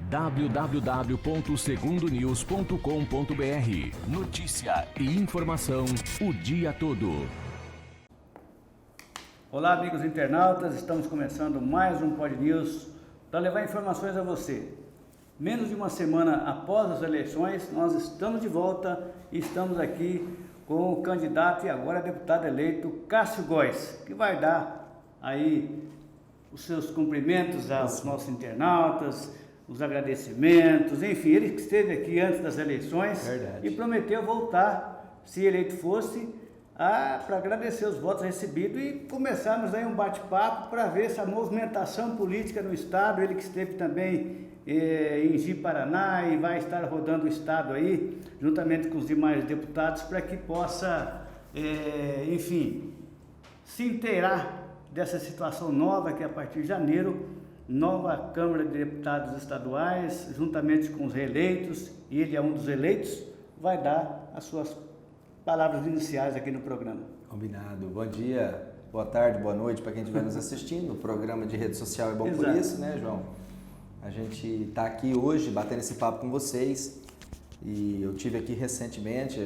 www.segundonews.com.br. Notícia e informação o dia todo. Olá, amigos internautas, estamos começando mais um Pod News para levar informações a você. Menos de uma semana após as eleições, nós estamos de volta e estamos aqui com o candidato e agora deputado eleito Cássio Góes, que vai dar aí os seus cumprimentos aos nossos internautas, os agradecimentos, enfim, ele que esteve aqui antes das eleições. Verdade. E prometeu voltar, se eleito fosse, para agradecer os votos recebidos e começarmos aí um bate-papo para ver essa movimentação política no estado. Ele que esteve também em Ji-Paraná e vai estar rodando o estado aí, juntamente com os demais deputados, para que possa, enfim, se inteirar dessa situação nova que a partir de janeiro, nova Câmara de Deputados Estaduais, juntamente com os reeleitos, e ele é um dos eleitos, vai dar as suas palavras iniciais aqui no programa. Combinado. Bom dia, boa tarde, boa noite para quem estiver nos assistindo. O programa de rede social é bom por isso, né, João? A gente está aqui hoje batendo esse papo com vocês e eu tive aqui recentemente,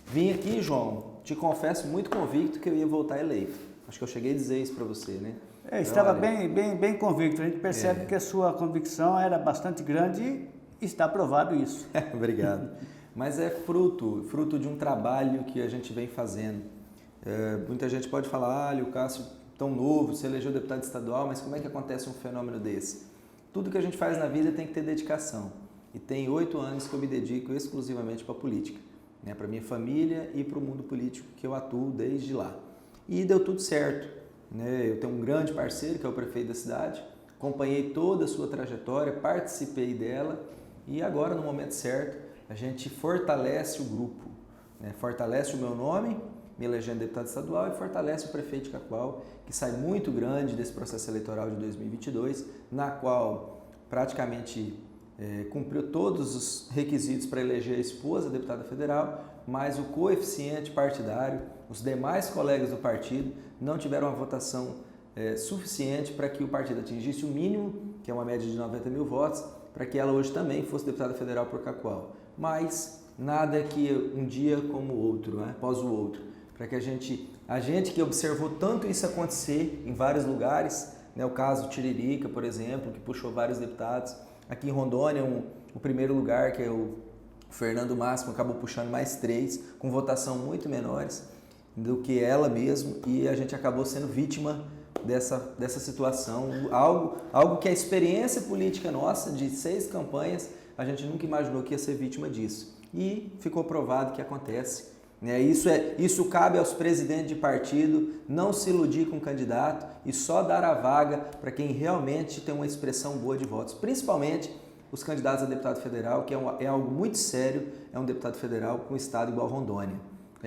vim aqui, João, te confesso muito convicto que eu ia voltar eleito. Acho que eu cheguei a dizer isso para você, né? Estava bem convicto. A gente percebe que a sua convicção era bastante grande e está provado isso. Obrigado. Mas é fruto de um trabalho que a gente vem fazendo. Muita gente pode falar, o Cássio tão novo, se elegeu deputado estadual, mas como é que acontece um fenômeno desse? Tudo que a gente faz na vida tem que ter dedicação. E tem 8 anos que eu me dedico exclusivamente para a política, né? Para minha família e para o mundo político que eu atuo desde lá. E deu tudo certo, né? Eu tenho um grande parceiro que é o prefeito da cidade, acompanhei toda a sua trajetória, participei dela e agora no momento certo a gente fortalece o grupo, né? Fortalece o meu nome, me elegendo deputado estadual, e fortalece o prefeito de Cacoal, que sai muito grande desse processo eleitoral de 2022, na qual praticamente cumpriu todos os requisitos para eleger a esposa deputada federal, mas o coeficiente partidário, os demais colegas do partido não tiveram uma votação suficiente para que o partido atingisse o mínimo, que é uma média de 90 mil votos, para que ela hoje também fosse deputada federal por Cacoal. Mas nada que um dia como o outro, né? Após o outro, para que a gente que observou tanto isso acontecer em vários lugares, né? O caso Tiririca, por exemplo, que puxou vários deputados. Aqui em Rondônia, o primeiro lugar, que é o Fernando Máximo, acabou puxando mais 3, com votação muito menores do que ela mesmo, e a gente acabou sendo vítima dessa situação, algo que a experiência política nossa, de 6 campanhas, a gente nunca imaginou que ia ser vítima disso. E ficou provado que acontece. Né? Isso cabe aos presidentes de partido não se iludir com o candidato e só dar a vaga para quem realmente tem uma expressão boa de votos, principalmente os candidatos a deputado federal, que é algo muito sério, é um deputado federal com um estado igual Rondônia.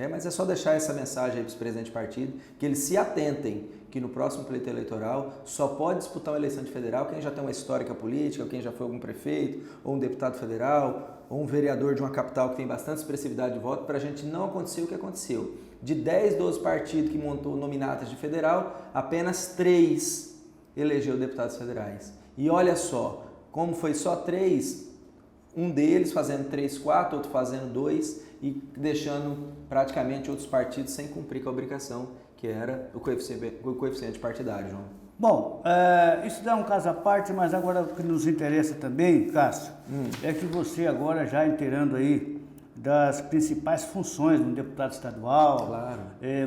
Mas é só deixar essa mensagem aí para os presidentes de partido, que eles se atentem que no próximo pleito eleitoral só pode disputar uma eleição de federal quem já tem uma histórica política, ou quem já foi algum prefeito, ou um deputado federal, ou um vereador de uma capital que tem bastante expressividade de voto, para a gente não acontecer o que aconteceu. De 10, 12 partidos que montou nominatas de federal, apenas 3 elegeu deputados federais. E olha só, como foi só 3, um deles fazendo 3, 4, outro fazendo 2 e deixando praticamente outros partidos sem cumprir com a obrigação que era o coeficiente partidário, João. Bom, isso dá um caso à parte, mas agora o que nos interessa também, Cássio, é que você agora já inteirando aí das principais funções de um deputado estadual, claro.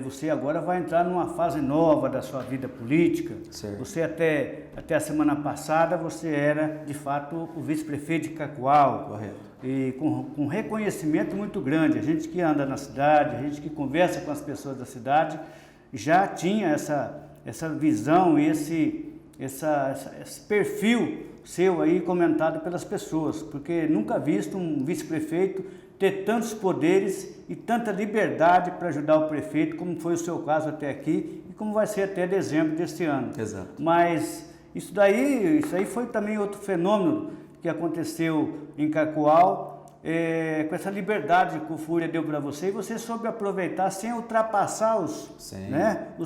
Você agora vai entrar numa fase nova da sua vida política. Certo. Você até a semana passada você era de fato o vice-prefeito de Cacoal. Correto. E com reconhecimento muito grande. A gente que anda na cidade, a gente que conversa com as pessoas da cidade, já tinha essa visão e esse perfil seu aí comentado pelas pessoas, porque nunca visto um vice-prefeito ter tantos poderes e tanta liberdade para ajudar o prefeito, como foi o seu caso até aqui e como vai ser até dezembro deste ano. Exato. Mas isso aí foi também outro fenômeno que aconteceu em Cacoal, com essa liberdade que o Fúria deu para você, e você soube aproveitar sem ultrapassar os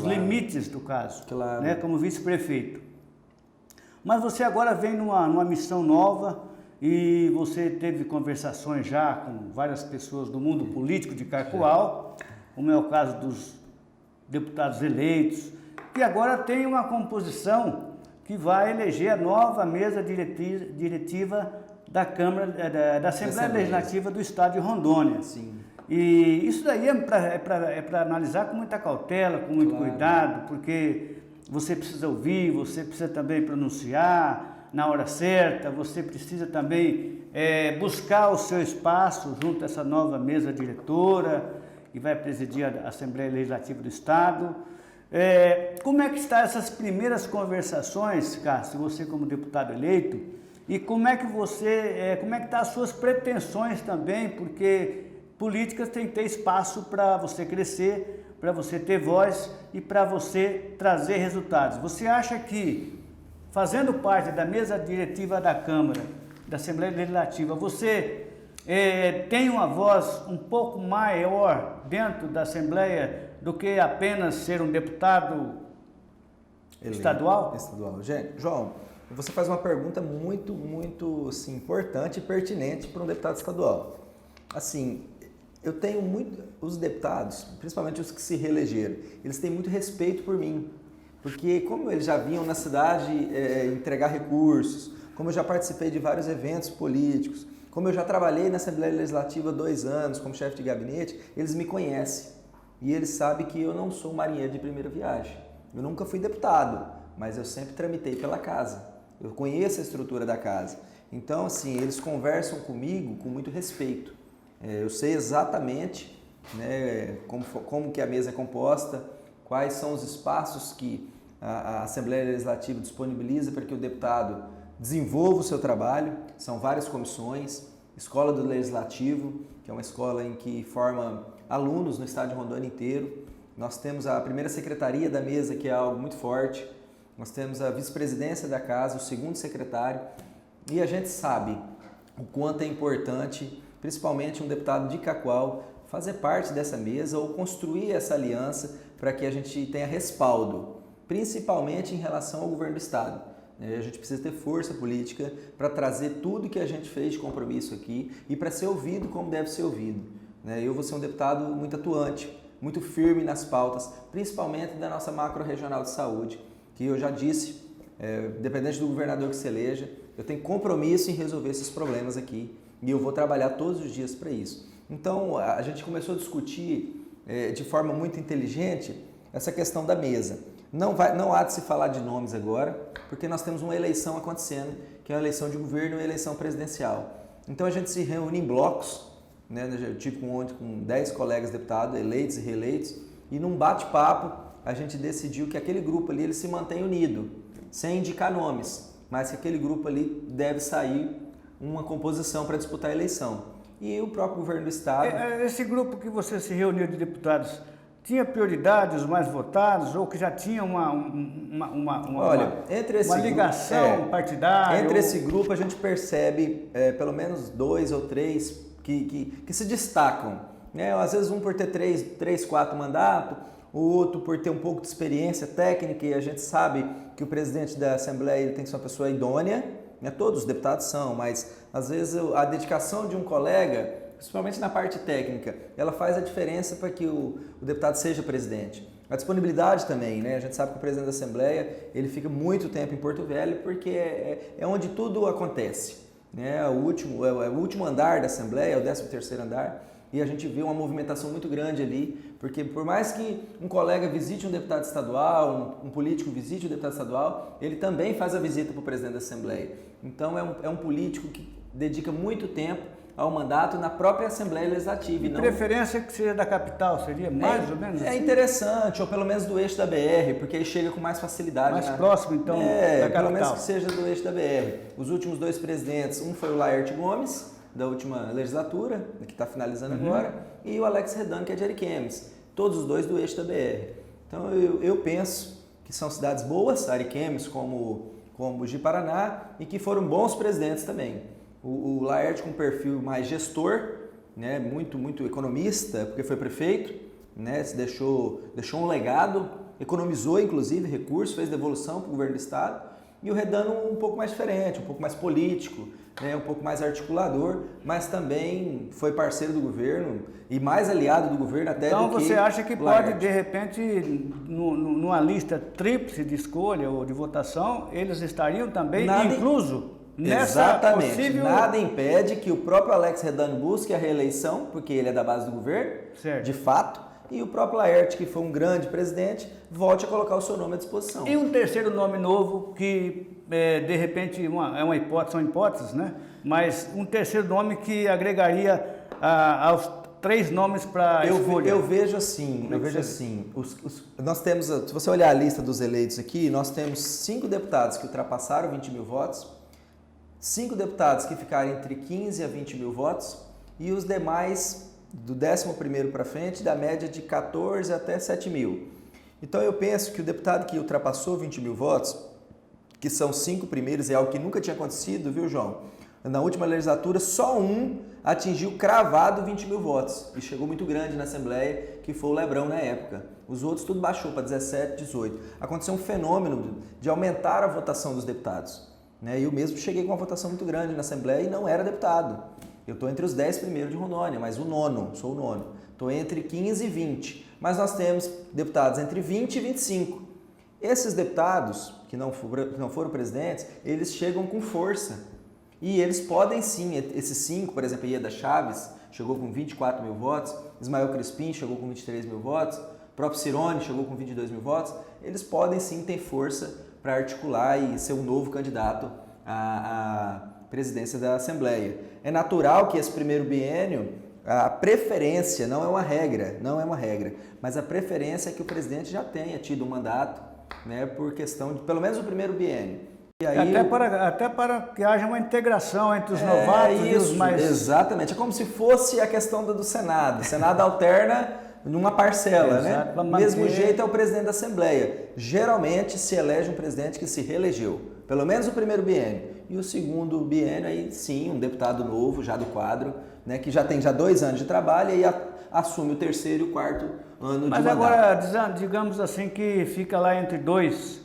limites do caso, claro. Como vice-prefeito. Mas você agora vem numa missão nova, e você teve conversações já com várias pessoas do mundo político de Cacoal, como é o caso dos deputados eleitos, que agora tem uma composição que vai eleger a nova mesa diretiva da Câmara, da Assembleia Legislativa do Estado de Rondônia. Sim. E isso daí é para analisar com muita cautela, com muito cuidado, porque você precisa ouvir, você precisa também pronunciar na hora certa, você precisa também buscar o seu espaço junto a essa nova mesa diretora que vai presidir a Assembleia Legislativa do Estado. Como é que estão essas primeiras conversações, Cássio, você como deputado eleito, e como é que estão as suas pretensões também, porque políticas tem que ter espaço para você crescer, para você ter voz e para você trazer resultados. Você acha que, fazendo parte da mesa diretiva da Câmara, da Assembleia Legislativa, você tem uma voz um pouco maior dentro da Assembleia do que apenas ser um deputado estadual? Gente, João, você faz uma pergunta muito assim, importante e pertinente para um deputado estadual. Assim, eu tenho os deputados, principalmente os que se reelegeram, eles têm muito respeito por mim, porque como eles já vinham na cidade entregar recursos, como eu já participei de vários eventos políticos, como eu já trabalhei na Assembleia Legislativa 2 anos como chefe de gabinete, eles me conhecem e eles sabem que eu não sou marinheiro de primeira viagem. Eu nunca fui deputado, mas eu sempre tramitei pela casa, eu conheço a estrutura da casa. Então, assim, eles conversam comigo com muito respeito. Eu sei exatamente, né, como que a mesa é composta, quais são os espaços que a Assembleia Legislativa disponibiliza para que o deputado desenvolva o seu trabalho. São várias comissões, Escola do Legislativo, que é uma escola em que forma alunos no estado de Rondônia inteiro. Nós temos a primeira secretaria da mesa, que é algo muito forte. Nós temos a vice-presidência da casa, o segundo secretário. E a gente sabe o quanto é importante, principalmente um deputado de Cacoal, fazer parte dessa mesa ou construir essa aliança para que a gente tenha respaldo, principalmente em relação ao governo do estado. A gente precisa ter força política para trazer tudo que a gente fez de compromisso aqui e para ser ouvido como deve ser ouvido. Eu vou ser um deputado muito atuante, muito firme nas pautas, principalmente da nossa macro-regional de saúde, que eu já disse, dependente do governador que se eleja, eu tenho compromisso em resolver esses problemas aqui e eu vou trabalhar todos os dias para isso. Então, a gente começou a discutir de forma muito inteligente essa questão da mesa. Não há de se falar de nomes agora, porque nós temos uma eleição acontecendo, que é a eleição de governo e a eleição presidencial. Então a gente se reúne em blocos, eu tive ontem com 10 colegas deputados, eleitos e reeleitos, e num bate-papo a gente decidiu que aquele grupo ali ele se mantém unido, sem indicar nomes, mas que aquele grupo ali deve sair uma composição para disputar a eleição. E o próprio governo do estado... Esse grupo que você se reuniu de deputados tinha prioridade os mais votados ou que já tinha uma ligação partidária? Entre esse grupo a gente percebe pelo menos 2 ou 3 que se destacam. Às vezes um por ter 3, 4 mandatos, o outro por ter um pouco de experiência técnica, e a gente sabe que o presidente da Assembleia ele tem que ser uma pessoa idônea, todos os deputados são, mas às vezes a dedicação de um colega, principalmente na parte técnica, ela faz a diferença para que o deputado seja presidente. A disponibilidade também, a gente sabe que o presidente da Assembleia ele fica muito tempo em Porto Velho porque é onde tudo acontece. É o último andar da Assembleia, é o 13º andar, e a gente vê uma movimentação muito grande ali, porque por mais que um colega visite um deputado estadual, um político visite um deputado estadual, ele também faz a visita para o presidente da Assembleia. Então é um político que dedica muito tempo ao mandato na própria Assembleia Legislativa. De preferência que seja da capital, seria mais ou menos assim? É interessante, ou pelo menos do eixo da BR, porque aí chega com mais facilidade. Mais próximo, então, da capital. Pelo menos que seja do eixo da BR. Os últimos 2 presidentes, um foi o Laerte Gomes, da última legislatura, que está finalizando agora, e o Alex Redan, que é de Ariquemes. Todos os 2 do eixo da BR. Então eu penso que são cidades boas, Ariquemes como Ji-Paraná, e que foram bons presidentes também. O Laerte com um perfil mais gestor, muito economista, porque foi prefeito, deixou um legado, economizou inclusive recursos, fez devolução para o governo do estado. E o Redano um pouco mais diferente, um pouco mais político, né, um pouco mais articulador, mas também foi parceiro do governo e mais aliado do governo até então, do que você acha que Laerte. pode, de repente, numa lista tríplice de escolha ou de votação, eles estariam também incluso nessa Exatamente. possível... Nada impede que o próprio Alex Redano busque a reeleição, porque ele é da base do governo, certo, de fato, e o próprio Laerte, que foi um grande presidente, volte a colocar o seu nome à disposição. E um terceiro nome novo que, de repente, é uma hipótese, são hipóteses, né? Mas um terceiro nome que agregaria aos 3 nomes para escolha. Eu vejo assim, nós temos, se você olhar a lista dos eleitos aqui, nós temos 5 deputados que ultrapassaram 20 mil votos, 5 deputados que ficaram entre 15 a 20 mil votos e os demais do 11º para frente, da média de 14 até 7 mil. Então eu penso que o deputado que ultrapassou 20 mil votos, que são 5 primeiros, é algo que nunca tinha acontecido, viu, João? Na última legislatura, só um atingiu cravado 20 mil votos e chegou muito grande na Assembleia, que foi o Lebrão na época. Os outros tudo baixou para 17, 18. Aconteceu um fenômeno de aumentar a votação dos deputados, né? Eu mesmo cheguei com uma votação muito grande na Assembleia e não era deputado. Eu estou entre os 10 primeiros de Rondônia, mas sou o nono. Estou entre 15 e 20, mas nós temos deputados entre 20 e 25. Esses deputados, que não foram presidentes, eles chegam com força. E eles podem sim, esses 5, por exemplo, Ieda Chaves chegou com 24 mil votos, Ismael Crispim chegou com 23 mil votos, o próprio Cirone chegou com 22 mil votos, eles podem sim ter força para articular e ser um novo candidato à presidência da Assembleia. É natural que esse primeiro biênio, a preferência não é uma regra, mas a preferência é que o presidente já tenha tido um mandato, né, por questão de pelo menos o primeiro biênio. E aí, até para que haja uma integração entre os novatos e os mais... Exatamente, é como se fosse a questão do Senado. O Senado alterna numa parcela, né? Do mesmo jeito é o presidente da Assembleia. Geralmente se elege um presidente que se reelegeu, pelo menos o primeiro biênio. E o segundo biênio, aí sim, um deputado novo, já do quadro, né, que já tem 2 anos de trabalho e aí assume o 3º e o 4º ano de mandato. Mas agora, digamos assim, que fica lá entre 2,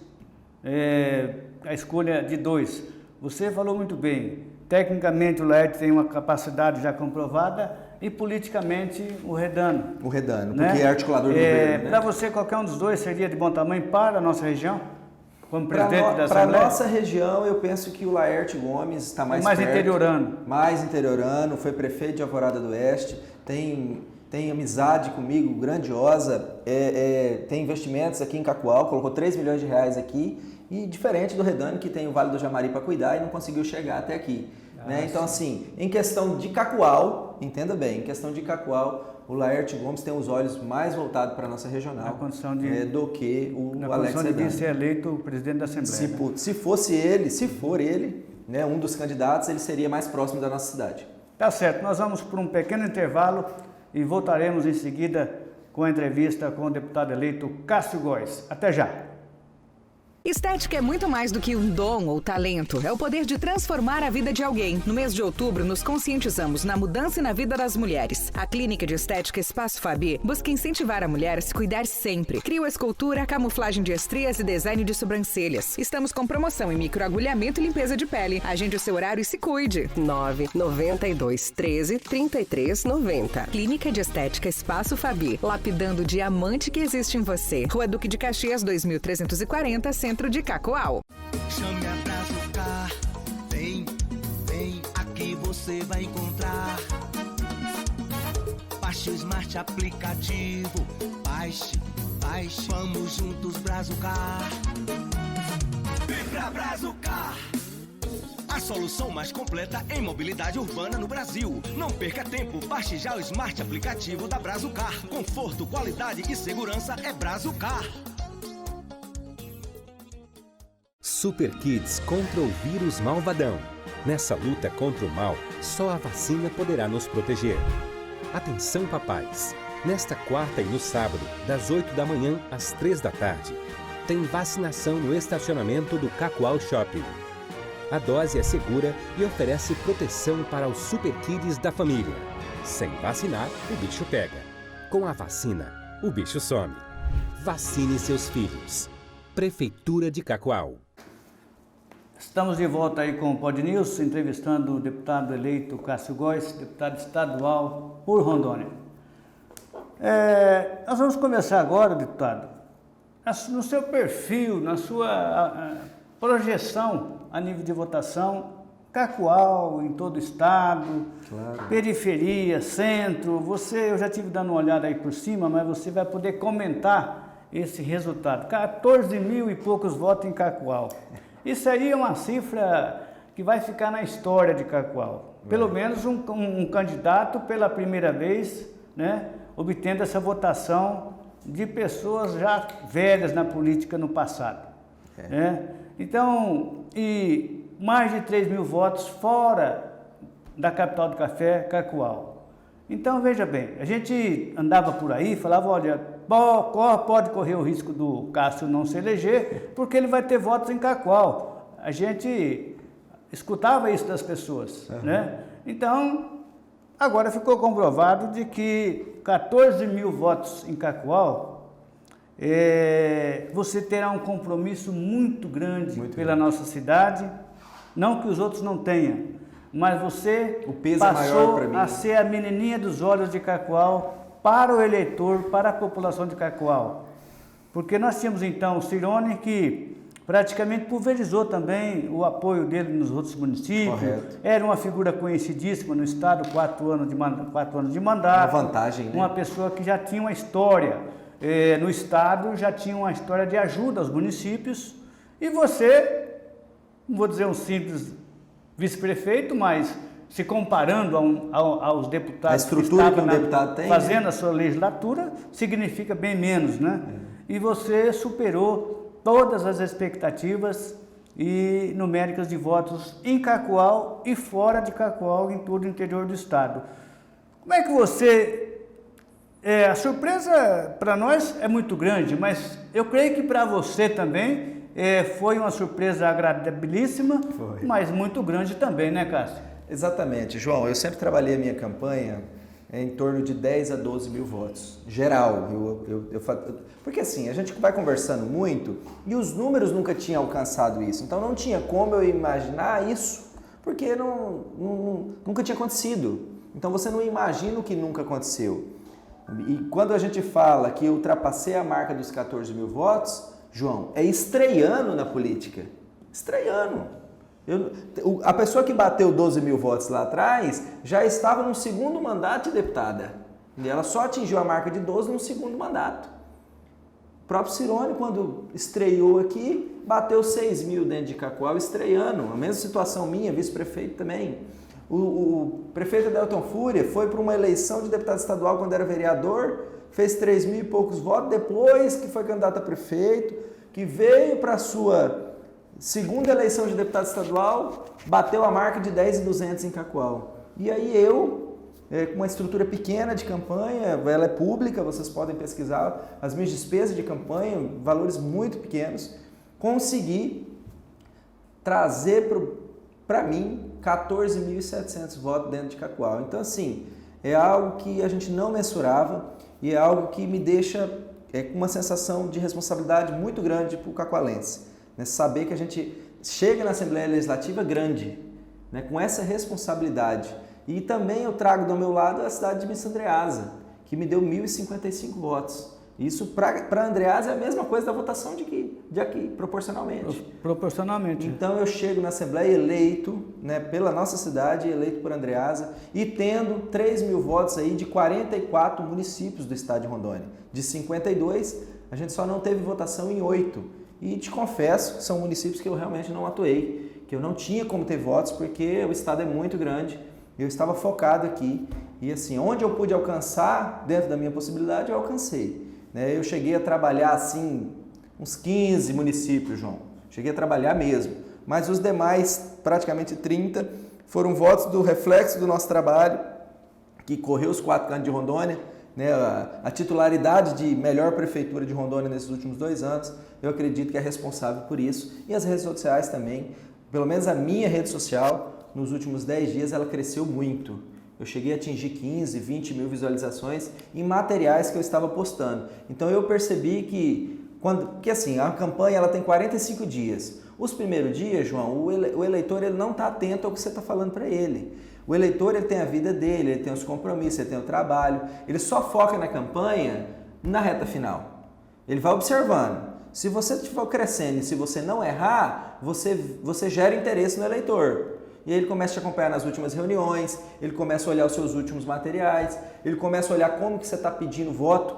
a escolha de 2. Você falou muito bem, tecnicamente o Laerte tem uma capacidade já comprovada e politicamente o Redano. O Redano, né? porque é articulador do governo. Né? Para você, qualquer um dos dois seria de bom tamanho para a nossa região? Como presidente da Assembleia? Para a nossa região, eu penso que o Laerte Gomes está mais perto. Mais interiorano, foi prefeito de Alvorada do Oeste, tem amizade comigo grandiosa, tem investimentos aqui em Cacoal, colocou 3 milhões de reais aqui, e diferente do Redano, que tem o Vale do Jamari para cuidar e não conseguiu chegar até aqui. Né? Então, assim, em questão de Cacoal, entenda bem, em questão de Cacoal, o Laerte Gomes tem os olhos mais voltados para a nossa regional do que o Alex Redano. De ser eleito presidente da Assembleia. Se for ele, né, um dos candidatos, ele seria mais próximo da nossa cidade. Tá certo, nós vamos por um pequeno intervalo e voltaremos em seguida com a entrevista com o deputado eleito Cássio Góes. Até já! Estética é muito mais do que um dom ou talento. É o poder de transformar a vida de alguém. No mês de outubro, nos conscientizamos na mudança e na vida das mulheres. A Clínica de Estética Espaço Fabi busca incentivar a mulher a se cuidar sempre. Crio escultura, camuflagem de estrias e design de sobrancelhas. Estamos com promoção em microagulhamento e limpeza de pele. Agende o seu horário e se cuide. 992 13 33 90. Clínica de Estética Espaço Fabi. Lapidando o diamante que existe em você. Rua Duque de Caxias, 2340, Centro de Cacoal. Chame a Brazucar, vem, aqui você vai encontrar. Baixe o Smart aplicativo, baixe, vamos juntos Brazucar. Vem pra Brazucar, a solução mais completa em mobilidade urbana no Brasil. Não perca tempo, baixe já o Smart aplicativo da Brazucar. Conforto, qualidade e segurança é Brazucar. Super Kids contra o vírus malvadão. Nessa luta contra o mal, só a vacina poderá nos proteger. Atenção, papais! Nesta quarta e no sábado, das 8 da manhã às 3 da tarde, tem vacinação no estacionamento do Cacoal Shopping. A dose é segura e oferece proteção para os Super Kids da família. Sem vacinar, o bicho pega. Com a vacina, o bicho some. Vacine seus filhos. Prefeitura de Cacoal. Estamos de volta aí com o Pod News, entrevistando o deputado eleito Cássio Góes, deputado estadual por Rondônia. Nós vamos começar agora, deputado, no seu perfil, na sua projeção a nível de votação, Cacoal, em todo o estado, claro. Periferia, centro, eu já estive dando uma olhada aí por cima, mas você vai poder comentar esse resultado. 14 mil e poucos votos em Cacoal. Isso aí é uma cifra que vai ficar na história de Cacoal. Pelo menos um candidato pela primeira vez, né, obtendo essa votação de pessoas já velhas na política no passado. Né? Então, e mais de 3 mil votos fora da capital do café, Cacoal. Então, veja bem, a gente andava por aí, falava, olha, pode correr o risco do Cássio não se eleger, porque ele vai ter votos em Cacoal. A gente escutava isso das pessoas, né? Então, agora ficou comprovado de que 14 mil votos em Cacoal, você terá um compromisso muito grande pela nossa cidade, não que os outros não tenham, mas você passou a ser a menininha dos olhos de Cacoal para o eleitor, para a população de Cacoal. Porque nós tínhamos então o Cirone que praticamente pulverizou também o apoio dele nos outros municípios. Correto. Era uma figura conhecidíssima no estado, 4 anos de mandato. Uma vantagem, né? Uma pessoa que já tinha uma história no estado, já tinha uma história de ajuda aos municípios. E você, não vou dizer um simples vice-prefeito, mas se comparando aos deputados a estrutura que um deputado tem, fazendo a sua legislatura, significa bem menos, né? E você superou todas as expectativas e numéricas de votos em Cacoal e fora de Cacoal, em todo o interior do estado. Como é que você... a surpresa para nós é muito grande, mas eu creio que para você também foi uma surpresa agradabilíssima, mas muito grande também, né, Cássio? Exatamente, João. Eu sempre trabalhei a minha campanha em torno de 10 a 12 mil votos, geral. Porque assim, a gente vai conversando muito e os números nunca tinham alcançado isso. Então não tinha como eu imaginar isso, porque nunca tinha acontecido. Então você não imagina o que nunca aconteceu. E quando a gente fala que eu ultrapassei a marca dos 14 mil votos, João, é estreando na política. Estreando. A pessoa que bateu 12 mil votos lá atrás já estava no segundo mandato de deputada. E ela só atingiu a marca de 12 no segundo mandato. O próprio Cirone, quando estreou aqui, bateu 6 mil dentro de Cacoal, estreando. A mesma situação minha, vice-prefeito também. O prefeito Adelton Fúria foi para uma eleição de deputado estadual quando era vereador, fez 3 mil e poucos votos, depois que foi candidato a prefeito, que veio para a sua segunda eleição de deputado estadual, bateu a marca de 10.200 em Cacoal. E aí eu, com uma estrutura pequena de campanha, ela é pública, vocês podem pesquisar as minhas despesas de campanha, valores muito pequenos, consegui trazer para mim 14.700 votos dentro de Cacoal. Então assim, é algo que a gente não mensurava e é algo que me deixa com uma sensação de responsabilidade muito grande para o cacoalense. Né, saber que a gente chega na Assembleia Legislativa grande, né, com essa responsabilidade. E também eu trago do meu lado a cidade de Miss Andreasa, que me deu 1.055 votos. Isso para Andreasa é a mesma coisa da votação de aqui, proporcionalmente. Proporcionalmente. Então eu chego na Assembleia eleito, né, pela nossa cidade, eleito por Andreasa, e tendo 3 mil votos aí de 44 municípios do estado de Rondônia. De 52, a gente só não teve votação em 8. E te confesso que são municípios que eu realmente não atuei, que eu não tinha como ter votos, porque o estado é muito grande, eu estava focado aqui, e assim, onde eu pude alcançar, dentro da minha possibilidade, eu alcancei. Eu cheguei a trabalhar assim, uns 15 municípios, João, cheguei a trabalhar mesmo, mas os demais, praticamente 30, foram votos do reflexo do nosso trabalho, que correu os 4 cantos de Rondônia, né, a titularidade de melhor prefeitura de Rondônia nesses últimos 2 anos, eu acredito que é responsável por isso. E as redes sociais também, pelo menos a minha rede social, nos últimos 10 dias ela cresceu muito. Eu cheguei a atingir 15, 20 mil visualizações em materiais que eu estava postando. Então eu percebi que assim, a campanha ela tem 45 dias. Os primeiros dias, João, o eleitor ele não está atento ao que você está falando para ele. O eleitor ele tem a vida dele, ele tem os compromissos, ele tem o trabalho, ele só foca na campanha na reta final. Ele vai observando. Se você estiver crescendo e se você não errar, você gera interesse no eleitor. E aí ele começa a te acompanhar nas últimas reuniões, ele começa a olhar os seus últimos materiais, ele começa a olhar como que você está pedindo voto,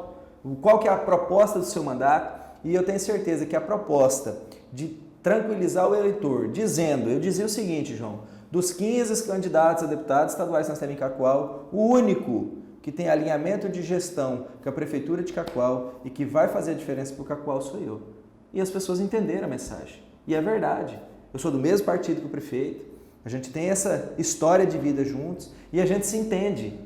qual que é a proposta do seu mandato. E eu tenho certeza que a proposta de tranquilizar o eleitor, eu dizia o seguinte, João, dos 15 candidatos a deputados estaduais que nós temos em Cacoal, o único que tem alinhamento de gestão com a Prefeitura de Cacoal e que vai fazer a diferença para o Cacoal sou eu. E as pessoas entenderam a mensagem. E é verdade. Eu sou do mesmo partido que o prefeito, a gente tem essa história de vida juntos e a gente se entende.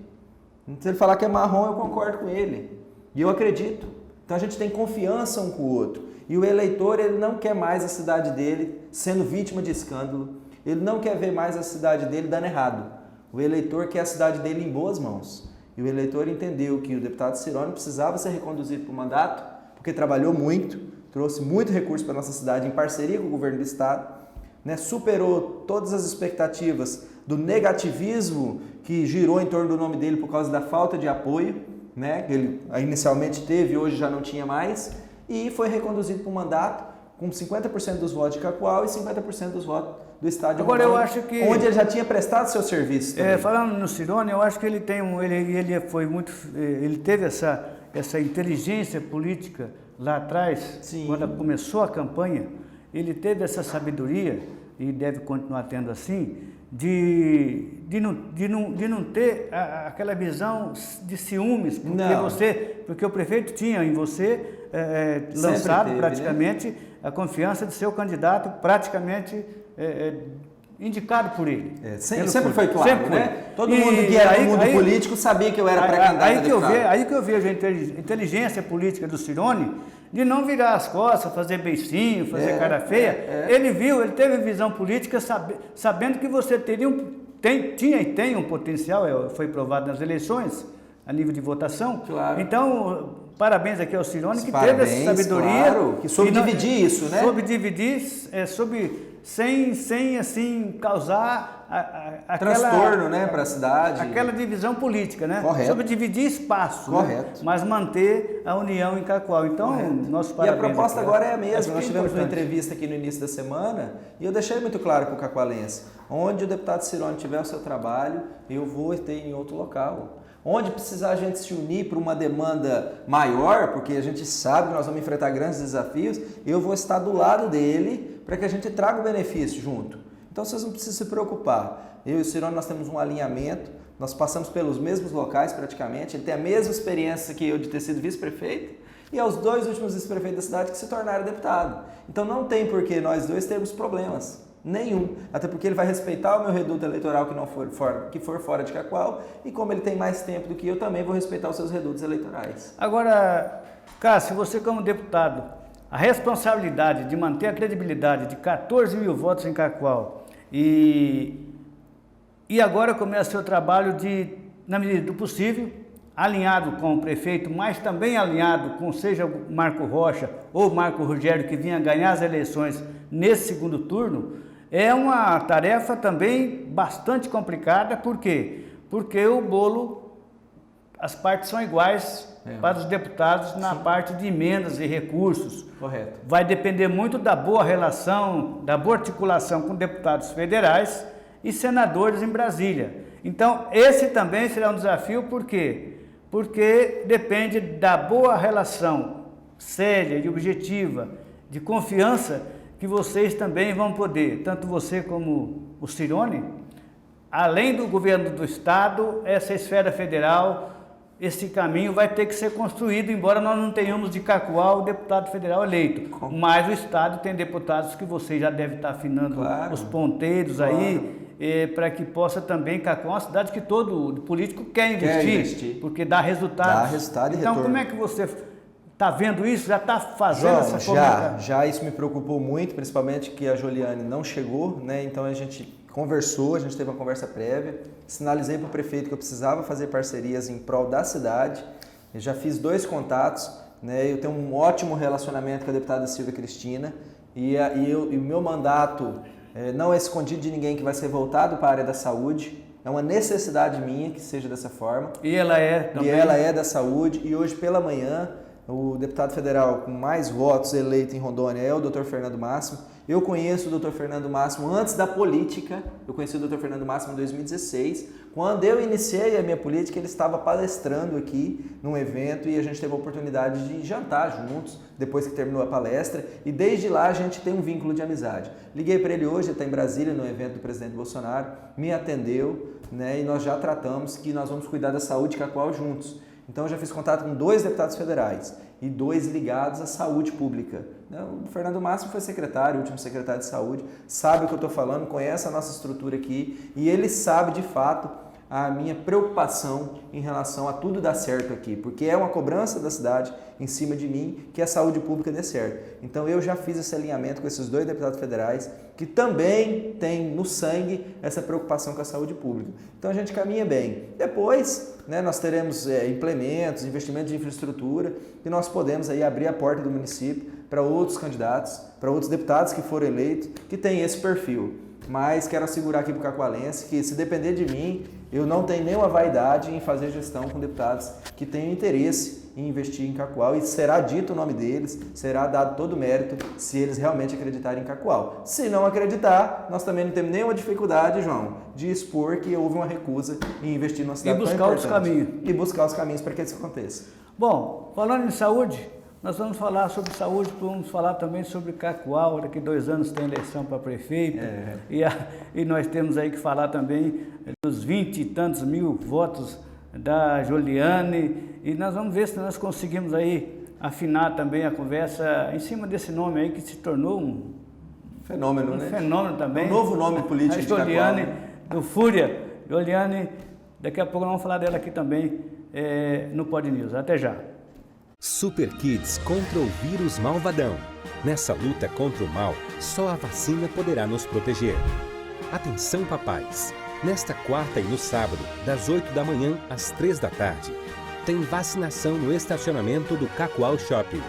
Se ele falar que é marrom, eu concordo com ele. E eu acredito. Então a gente tem confiança um com o outro. E o eleitor, ele não quer mais a cidade dele sendo vítima de escândalo. Ele não quer ver mais a cidade dele dando errado. O eleitor quer a cidade dele em boas mãos. E o eleitor entendeu que o deputado Cirone precisava ser reconduzido para o mandato, porque trabalhou muito, trouxe muito recurso para a nossa cidade em parceria com o governo do estado, né? Superou todas as expectativas do negativismo que girou em torno do nome dele por causa da falta de apoio, né? Que ele inicialmente teve e hoje já não tinha mais, e foi reconduzido para o mandato com 50% dos votos de Cacoal e 50% dos votos do estado de Agora, Rondônia, eu acho que... onde ele já tinha prestado seu serviço também. Falando no Cirone, eu acho que ele tem ele teve essa inteligência política lá atrás, Sim. quando começou a campanha, ele teve essa sabedoria, e deve continuar tendo assim, de não ter aquela visão de ciúmes, porque o prefeito tinha em você lançado teve, praticamente, né? A confiança de seu candidato praticamente indicado por ele. Sempre foi claro, sempre né? foi. Todo mundo que era do mundo político sabia que eu era pré-candidato a deputado. Aí que eu vejo a inteligência política do Cirone de não virar as costas, fazer beicinho, fazer cara feia. Ele teve visão política sabendo que você tinha e tem um potencial, foi provado nas eleições, a nível de votação. Claro. Então, parabéns aqui ao Cirone, que Parabéns, teve essa sabedoria. Claro, que soube dividir isso, né? Soube dividir, sem assim, causar transtorno, né, para a cidade. Aquela divisão política, né? Correto. Sobre dividir espaço, Correto. Né? Mas manter a união em Cacoal. Então, nosso parabéns. E a proposta aqui, agora é a Acho mesma. que Nós é tivemos uma importante. entrevista aqui no início da semana e eu deixei muito claro para o cacoalense, onde o deputado Cirone tiver o seu trabalho, eu vou ter em outro local. Onde precisar a gente se unir para uma demanda maior, porque a gente sabe que nós vamos enfrentar grandes desafios, eu vou estar do lado dele para que a gente traga o benefício junto. Então vocês não precisam se preocupar. Eu e o Cirone, nós temos um alinhamento, nós passamos pelos mesmos locais praticamente, ele tem a mesma experiência que eu de ter sido vice-prefeito e é os dois últimos vice-prefeitos da cidade que se tornaram deputado. Então não tem por que nós dois termos problemas. Nenhum, até porque ele vai respeitar o meu reduto eleitoral que for fora de Cacoal e como ele tem mais tempo do que eu, também vou respeitar os seus redutos eleitorais. Agora, Cássio, você como deputado, a responsabilidade de manter a credibilidade de 14 mil votos em Cacoal e agora começa o seu trabalho na medida do possível, alinhado com o prefeito, mas também alinhado com seja o Marco Rocha ou o Marco Rogério, que vinha ganhar as eleições nesse segundo turno, é uma tarefa também bastante complicada. Por quê? Porque o bolo, as partes são iguais para os deputados na parte de emendas e recursos. Correto. Vai depender muito da boa relação, da boa articulação com deputados federais e senadores em Brasília. Então, esse também será um desafio, por quê? Porque depende da boa relação séria e objetiva, de confiança, que vocês também vão poder, tanto você como o Cirone, além do governo do estado, essa esfera federal, esse caminho vai ter que ser construído, embora nós não tenhamos de Cacoal o deputado federal eleito. Mas o estado tem deputados que vocês já devem estar afinando os ponteiros aí, para que possa também, Cacoal é uma cidade que todo político quer investir. Porque dá resultado. Dá resultado e então, retorno. como é que você está vendo isso? Já está fazendo essa comunicação? Já isso me preocupou muito, principalmente que a Joliane não chegou, né? Então a gente conversou, a gente teve uma conversa prévia, sinalizei para o prefeito que eu precisava fazer parcerias em prol da cidade, eu já fiz 2 contatos, né? Eu tenho um ótimo relacionamento com a deputada Silvia Cristina, E o meu mandato não é escondido de ninguém, que vai ser voltado para a área da saúde. É uma necessidade minha que seja dessa forma. E ela é também? E ela é da saúde. E hoje pela manhã, o deputado federal com mais votos eleito em Rondônia é o Dr. Fernando Máximo. Eu conheço o Dr. Fernando Máximo antes da política. Eu conheci o Dr. Fernando Máximo em 2016. Quando eu iniciei a minha política, ele estava palestrando aqui num evento e a gente teve a oportunidade de jantar juntos depois que terminou a palestra. E desde lá a gente tem um vínculo de amizade. Liguei para ele hoje, ele está em Brasília no evento do presidente Bolsonaro, me atendeu, né, e nós já tratamos que nós vamos cuidar da saúde de Cacoal juntos. Então eu já fiz contato com 2 deputados federais e 2 ligados à saúde pública. O Fernando Máximo foi secretário, o último secretário de saúde, sabe o que eu estou falando, conhece a nossa estrutura aqui e ele sabe de fato a minha preocupação em relação a tudo dar certo aqui, porque é uma cobrança da cidade em cima de mim que a saúde pública dê certo. Então eu já fiz esse alinhamento com esses 2 deputados federais que também têm no sangue essa preocupação com a saúde pública. Então a gente caminha bem. Depois, né, nós teremos implementos, investimentos de infraestrutura e nós podemos aí abrir a porta do município para outros candidatos, para outros deputados que foram eleitos, que têm esse perfil. Mas quero assegurar aqui para o cacoalense que, se depender de mim, eu não tenho nenhuma vaidade em fazer gestão com deputados que tenham interesse em investir em Cacoal e será dito o nome deles, será dado todo o mérito se eles realmente acreditarem em Cacoal. Se não acreditar, nós também não temos nenhuma dificuldade, João, de expor que houve uma recusa em investir numa cidade tão importante. E buscar os caminhos. E buscar os caminhos para que isso aconteça. Bom, falando em saúde, nós vamos falar sobre saúde, vamos falar também sobre Cacoal. Daqui 2 anos tem eleição para prefeito. E nós temos aí que falar também dos 20 e tantos mil votos da Joliane. E nós vamos ver se nós conseguimos aí afinar também a conversa em cima desse nome aí que se tornou um fenômeno, né? Fenômeno também. Um novo nome político de Cacoal. Joliane, do Fúria. Joliane, daqui a pouco nós vamos falar dela aqui também no Pod News. Até já. Super Kids contra o vírus malvadão. Nessa luta contra o mal, só a vacina poderá nos proteger. Atenção, papais! Nesta quarta e no sábado, das 8 da manhã às 3 da tarde, tem vacinação no estacionamento do Cacoal Shopping.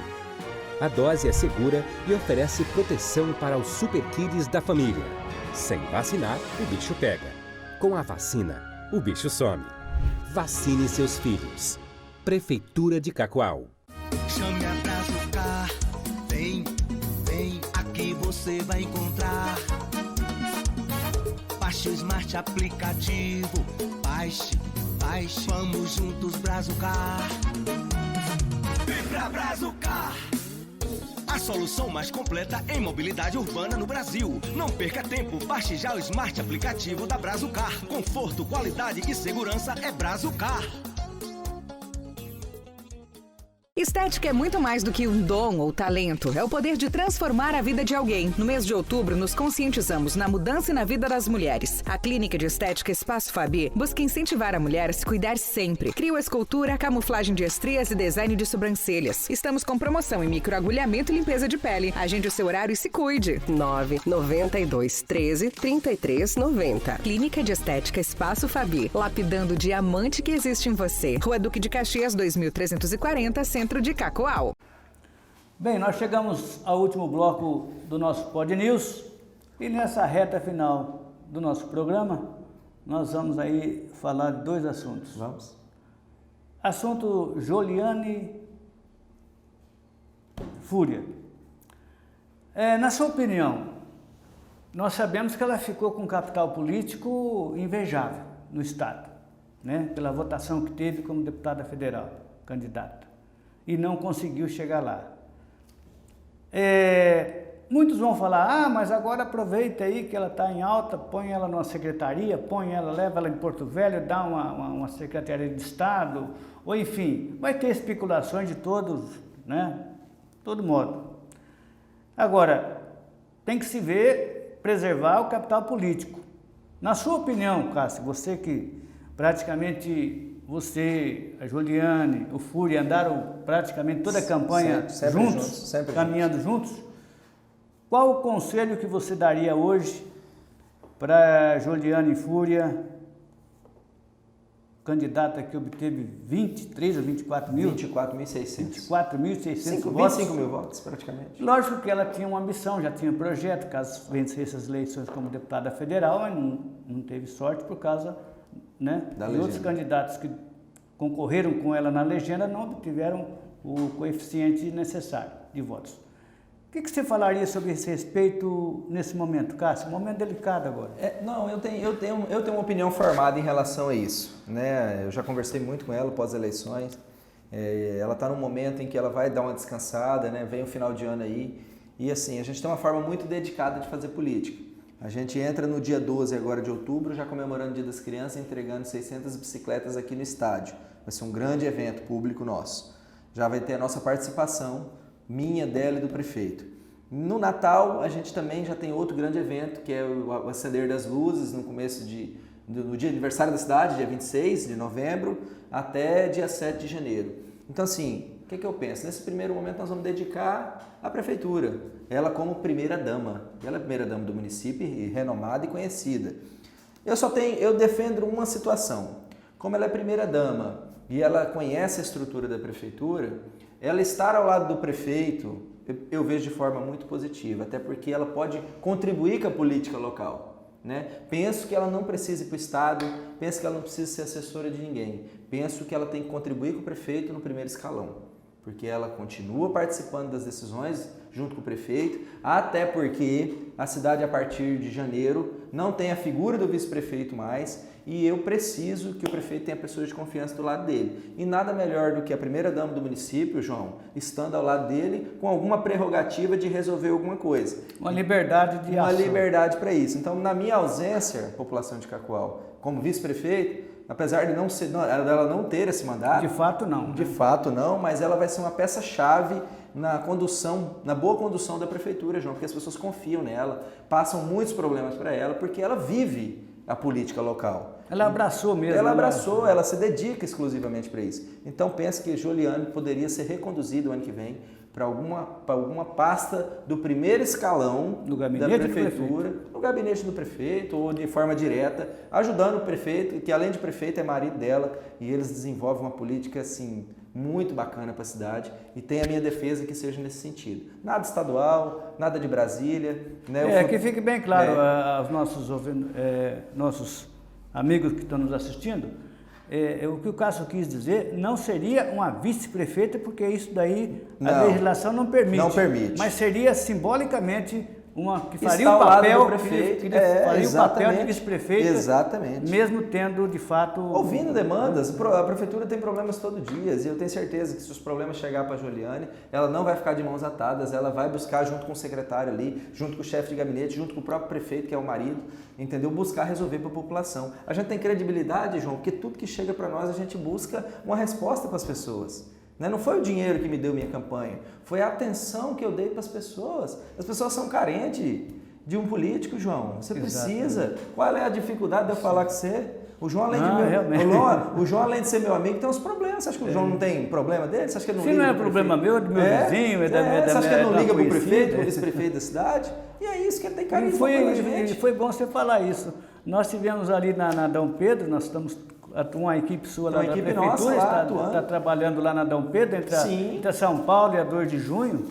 A dose é segura e oferece proteção para os Super Kids da família. Sem vacinar, o bicho pega. Com a vacina, o bicho some. Vacine seus filhos. Prefeitura de Cacoal. Chame a Brazucar, vem, aqui você vai encontrar. Baixe o Smart aplicativo, baixe, vamos juntos Brazucar. Vem pra Brazucar, a solução mais completa em mobilidade urbana no Brasil. Não perca tempo, baixe já o Smart aplicativo da Brazucar. Conforto, qualidade e segurança é Brazucar. Estética é muito mais do que um dom ou talento. É o poder de transformar a vida de alguém. No mês de outubro, nos conscientizamos na mudança e na vida das mulheres. A Clínica de Estética Espaço Fabi busca incentivar a mulher a se cuidar sempre. Crioescultura, camuflagem de estrias e design de sobrancelhas. Estamos com promoção em microagulhamento e limpeza de pele. Agende o seu horário e se cuide. 992 13 33 90. Clínica de Estética Espaço Fabi. Lapidando o diamante que existe em você. Rua Duque de Caxias, 2340, Centro de Cacoal. Bem, nós chegamos ao último bloco do nosso Pod News e nessa reta final do nosso programa nós vamos aí falar de 2 assuntos. Vamos. Assunto Joliane Fúria. Na sua opinião, nós sabemos que ela ficou com um capital político invejável no Estado, né? Pela votação que teve como deputada federal, candidata, e não conseguiu chegar lá. Muitos vão falar, mas agora aproveita aí que ela está em alta, põe ela numa secretaria, leva ela em Porto Velho, dá uma secretaria de Estado, ou enfim, vai ter especulações de todos, né? Todo modo. Agora, tem que se ver, preservar o capital político. Na sua opinião, Cássio, você que praticamente... Você, a Joliane, o Fúria andaram praticamente toda a campanha juntos, caminhando juntos. Qual o conselho que você daria hoje para Joliane e Fúria candidata que obteve 23 ou 24 mil? 24.600. 24.600 votos. 25 mil votos, praticamente. Lógico que ela tinha uma ambição, já tinha projeto, caso vencesse as eleições como deputada federal, mas não teve sorte por causa, né, de outros candidatos que concorreram com ela na legenda não obtiveram o coeficiente necessário de votos. O que você falaria sobre esse respeito nesse momento, Cássio? Um momento delicado agora. Não, eu tenho uma opinião formada em relação a isso, né? Eu já conversei muito com ela pós-eleições. Ela está num momento em que ela vai dar uma descansada, né? Vem o final de ano aí. E assim, a gente tem uma forma muito dedicada de fazer política. A gente entra no dia 12 agora de outubro, já comemorando o Dia das Crianças, entregando 600 bicicletas aqui no estádio. Vai ser um grande evento público nosso. Já vai ter a nossa participação, minha, dela e do prefeito. No Natal, a gente também já tem outro grande evento, que é o acender das luzes, no dia aniversário da cidade, dia 26 de novembro, até dia 7 de janeiro. Então, assim, o que eu penso? Nesse primeiro momento, nós vamos dedicar à prefeitura, ela como primeira-dama. Ela é primeira-dama do município, renomada e conhecida. Eu defendo uma situação. Como ela é primeira-dama e ela conhece a estrutura da prefeitura, ela estar ao lado do prefeito, eu vejo de forma muito positiva, até porque ela pode contribuir com a política local, né? Penso que ela não precisa ir para o Estado, penso que ela não precisa ser assessora de ninguém, penso que ela tem que contribuir com o prefeito no primeiro escalão, porque ela continua participando das decisões junto com o prefeito, até porque a cidade a partir de janeiro não tem a figura do vice-prefeito mais, e eu preciso que o prefeito tenha pessoas de confiança do lado dele. E nada melhor do que a primeira-dama do município, João, estando ao lado dele com alguma prerrogativa de resolver alguma coisa. Uma liberdade de ação. Uma liberdade para isso. Então, na minha ausência, população de Cacoal, como vice-prefeito, apesar de ela não ter esse mandato... De fato, não. De fato, não, mas ela vai ser uma peça-chave na boa condução da prefeitura, João, porque as pessoas confiam nela, passam muitos problemas para ela, porque ela vive a política local. Ela abraçou mesmo. Ela abraçou, ela se dedica exclusivamente para isso. Então penso que Joliane poderia ser reconduzida o ano que vem para alguma pasta do primeiro escalão da prefeitura, no gabinete do prefeito ou de forma direta, ajudando o prefeito, que além de prefeito é marido dela, e eles desenvolvem uma política assim muito bacana para a cidade, e tem a minha defesa que seja nesse sentido. Nada estadual, nada de Brasília. Né? Que fique bem claro aos nossos amigos que estão nos assistindo, o que o Cássio quis dizer, não seria uma vice-prefeita, porque isso daí a legislação não permite. Não permite. Mas seria simbolicamente uma que faria Está o papel, do prefeito, faria o papel de vice-prefeita, exatamente. Mesmo tendo de fato... Ouvindo demandas, a prefeitura tem problemas todo dia, e eu tenho certeza que se os problemas chegar para a Joliane, ela não vai ficar de mãos atadas, ela vai buscar junto com o secretário ali, junto com o chefe de gabinete, junto com o próprio prefeito, que é o marido, entendeu? Buscar resolver para a população. A gente tem credibilidade, João, porque tudo que chega para nós, a gente busca uma resposta para as pessoas. Não foi o dinheiro que me deu minha campanha, foi a atenção que eu dei para as pessoas. As pessoas são carentes de um político, João. Você precisa. Qual é a dificuldade de eu falar com você? O João, além de ser meu amigo, tem uns problemas. Você acha que o João não tem problema dele? Você acha que ele não liga? Se não é problema meu, é do meu vizinho, é da minha... Você acha que ele não liga para o prefeito, para o vice-prefeito da cidade? E é isso que ele tem carinho de gente. E foi bom você falar isso. Nós tivemos ali na Dom Pedro, nós estamos... Uma equipe sua lá da prefeitura está trabalhando lá na Dom Pedro, entre São Paulo e a 2 de junho,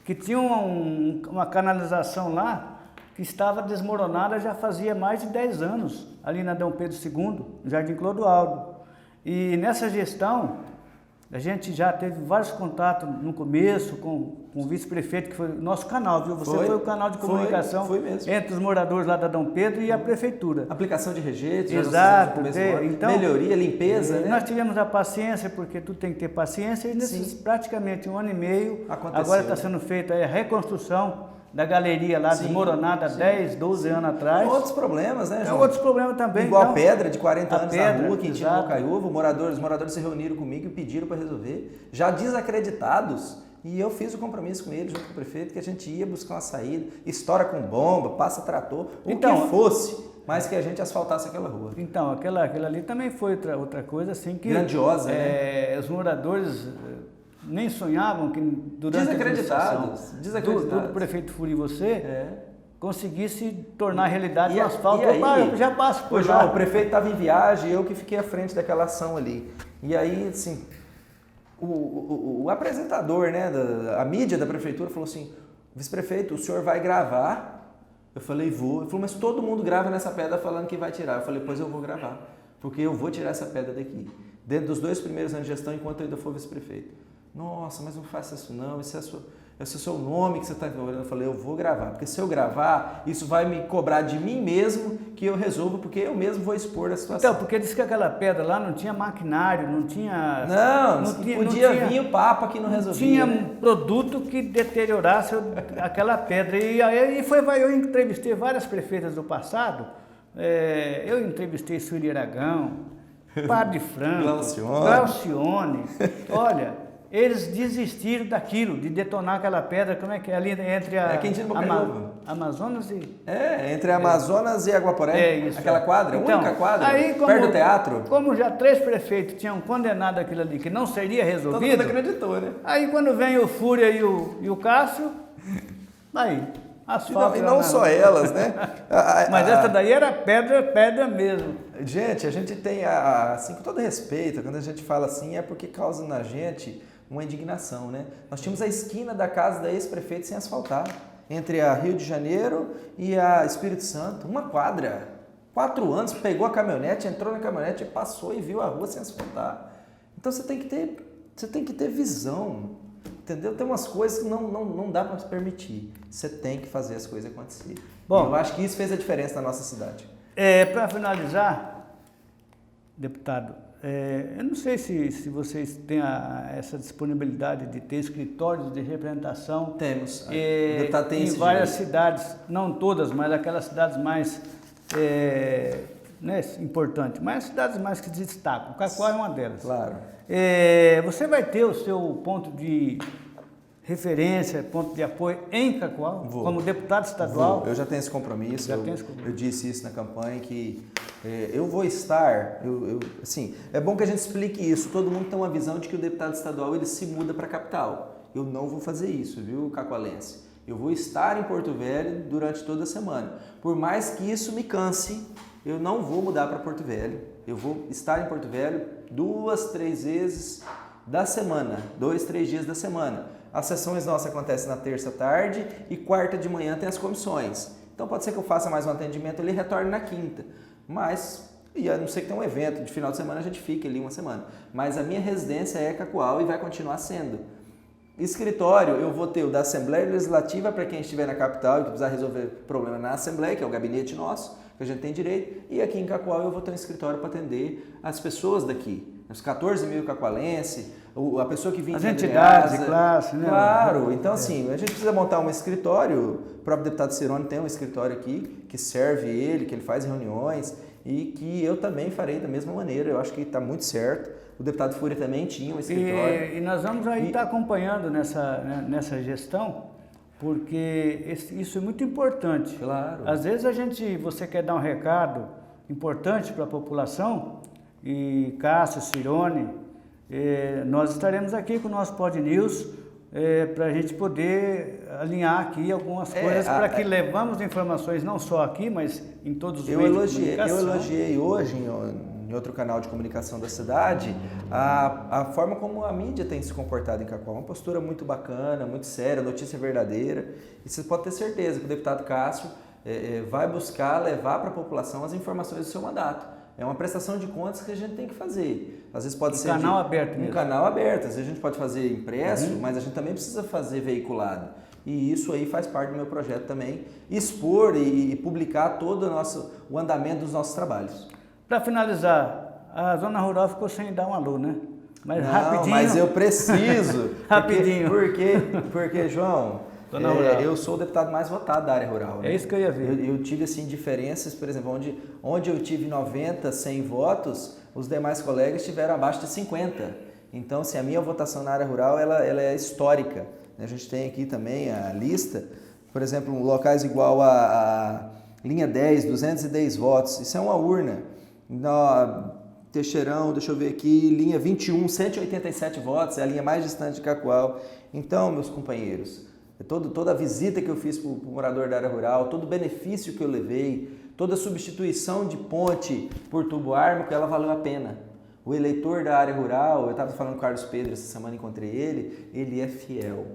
que tinha uma canalização lá que estava desmoronada já fazia mais de 10 anos, ali na Dom Pedro II, no Jardim Clodoaldo. E nessa gestão, a gente já teve vários contatos no começo com o vice-prefeito, que foi o nosso canal, viu? Você foi o canal de comunicação entre os moradores lá da Dom Pedro e a prefeitura. Aplicação de rejeitos, exato, então, melhoria, limpeza, né? Nós tivemos a paciência, porque tudo tem que ter paciência, e nesses praticamente 1 ano e meio, agora está sendo feita a reconstrução da galeria lá, desmoronada 10, 12 anos atrás. Outros problemas, né, João? Outros problemas também. Igual a pedra de 40 anos na rua, que tinha Bocaiúva, os moradores se reuniram comigo e pediram para resolver, já desacreditados, e eu fiz o compromisso com eles, junto com o prefeito, que a gente ia buscar uma saída, estoura com bomba, passa trator, o que fosse, mas que a gente asfaltasse aquela rua. Então, aquela ali também foi outra coisa assim que... Grandiosa, né? Os moradores... nem sonhavam que durante desacreditados. Tudo o prefeito Furi e você conseguisse tornar realidade E o asfalto. aí, Opa, eu já passo por Pois lá. não, o prefeito estava em viagem, eu que fiquei à frente daquela ação ali. E aí, assim, o apresentador, né, a mídia da prefeitura falou assim, vice-prefeito, o senhor vai gravar? Eu falei, vou. Ele falou, mas todo mundo grava nessa pedra falando que vai tirar. Eu falei, pois eu vou gravar, porque eu vou tirar essa pedra daqui. Dentro dos 2 primeiros anos de gestão, enquanto eu ainda for vice-prefeito. Nossa, mas não faça isso não, esse é o seu nome que você está olhando. Eu falei, eu vou gravar, porque se eu gravar, isso vai me cobrar de mim mesmo que eu resolvo, porque eu mesmo vou expor a situação. Então, porque disse que aquela pedra lá não tinha maquinário, não tinha... Podia vir o Papa que não resolvia. Tinha né? um produto que deteriorasse aquela pedra. E aí eu entrevistei várias prefeitas do passado, eu entrevistei Sueli Aragão, Padre Franco, Glaucione. Olha, eles desistiram daquilo, de detonar aquela pedra, como é que é ali entre a Amazonas e... entre Amazonas e Aguaporé, isso. Aquela quadra, Então, a única quadra, aí, perto do teatro. Como já 3 prefeitos tinham condenado aquilo ali, que não seria resolvido... Todo mundo acreditou, né? Aí quando vem o Fúria e o Cássio, aí... E não só elas, né? Mas essa daí era pedra mesmo. Gente, a gente tem, assim, com todo respeito, quando a gente fala assim, é porque causa na gente uma indignação, né? Nós tínhamos a esquina da casa da ex-prefeita sem asfaltar, entre a Rio de Janeiro e a Espírito Santo, uma quadra. 4 anos, pegou a caminhonete, entrou na caminhonete, passou e viu a rua sem asfaltar. Então você tem que ter visão. Entendeu? Tem umas coisas que não dá para se permitir. Você tem que fazer as coisas acontecer. Bom, eu acho que isso fez a diferença na nossa cidade. Para finalizar, deputado, eu não sei se vocês têm essa disponibilidade de ter escritórios de representação. Temos. O deputado tem em várias cidades, não todas, mas aquelas cidades mais importantes, mas cidades mais que se destacam. Cacoal é uma delas. Claro. Você vai ter o seu ponto de referência, ponto de apoio em Cacoal, como deputado estadual? Eu já tenho esse compromisso. Eu disse isso na campanha, que eu vou estar... assim, é bom que a gente explique isso. Todo mundo tem uma visão de que o deputado estadual ele se muda para a capital. Eu não vou fazer isso, viu, cacoalense? Eu vou estar em Porto Velho durante toda a semana. Por mais que isso me canse, eu não vou mudar para Porto Velho. Eu vou estar em Porto Velho 2, 3 vezes da semana, 2, 3 dias da semana. As sessões nossas acontecem na terça tarde e quarta de manhã tem as comissões. Então pode ser que eu faça mais um atendimento ali e retorne na quinta. Mas, a não ser que tenha um evento de final de semana, a gente fica ali uma semana. Mas a minha residência é Cacoal e vai continuar sendo. Escritório, eu vou ter o da Assembleia Legislativa para quem estiver na capital e que precisar resolver problema na Assembleia, que é o gabinete nosso, que a gente tem direito. E aqui em Cacoal eu vou ter um escritório para atender as pessoas daqui, os 14 mil cacoalenses, a pessoa que vinha as entidades de classe, né? Claro, então assim, a gente precisa montar um escritório, o próprio deputado Cirone tem um escritório aqui que serve ele, que ele faz reuniões e que eu também farei da mesma maneira, eu acho que está muito certo. O deputado Fúria também tinha um escritório. E nós vamos aí estar acompanhando nessa gestão, porque isso é muito importante. Claro. Às vezes você quer dar um recado importante para a população, e Cássio, Cirone, nós estaremos aqui com o nosso Pod News para a gente poder alinhar aqui algumas coisas para que levamos informações não só aqui, mas em todos os meios de comunicação. Eu elogiei hoje em outro canal de comunicação da cidade a forma como a mídia tem se comportado em Cacoal. Uma postura muito bacana, muito séria, notícia verdadeira. E você pode ter certeza que o deputado Cássio vai buscar levar para a população as informações do seu mandato. É uma prestação de contas que a gente tem que fazer. Às vezes pode ser canal aberto mesmo. Um canal aberto. Às vezes a gente pode fazer impresso, mas a gente também precisa fazer veiculado. E isso aí faz parte do meu projeto também, expor e publicar todo o andamento dos nossos trabalhos. Para finalizar, a Zona Rural ficou sem dar um alô, né? Mas não, rapidinho. Mas eu preciso. Rapidinho. Porque João, eu sou o deputado mais votado da área rural. É isso que eu ia ver. Eu tive assim, diferenças, por exemplo, onde eu tive 90, 100 votos, os demais colegas tiveram abaixo de 50. Então, assim, a minha votação na área rural ela é histórica. A gente tem aqui também a lista, por exemplo, locais igual a linha 10, 210 votos. Isso é uma urna. Teixeirão, deixa eu ver aqui, linha 21, 187 votos, é a linha mais distante de Cacoal. Então, meus companheiros, toda a visita que eu fiz para o morador da área rural, todo o benefício que eu levei, toda a substituição de ponte por tubo ármico, ela valeu a pena. O eleitor da área rural, eu estava falando com o Carlos Pedro essa semana, encontrei ele é fiel.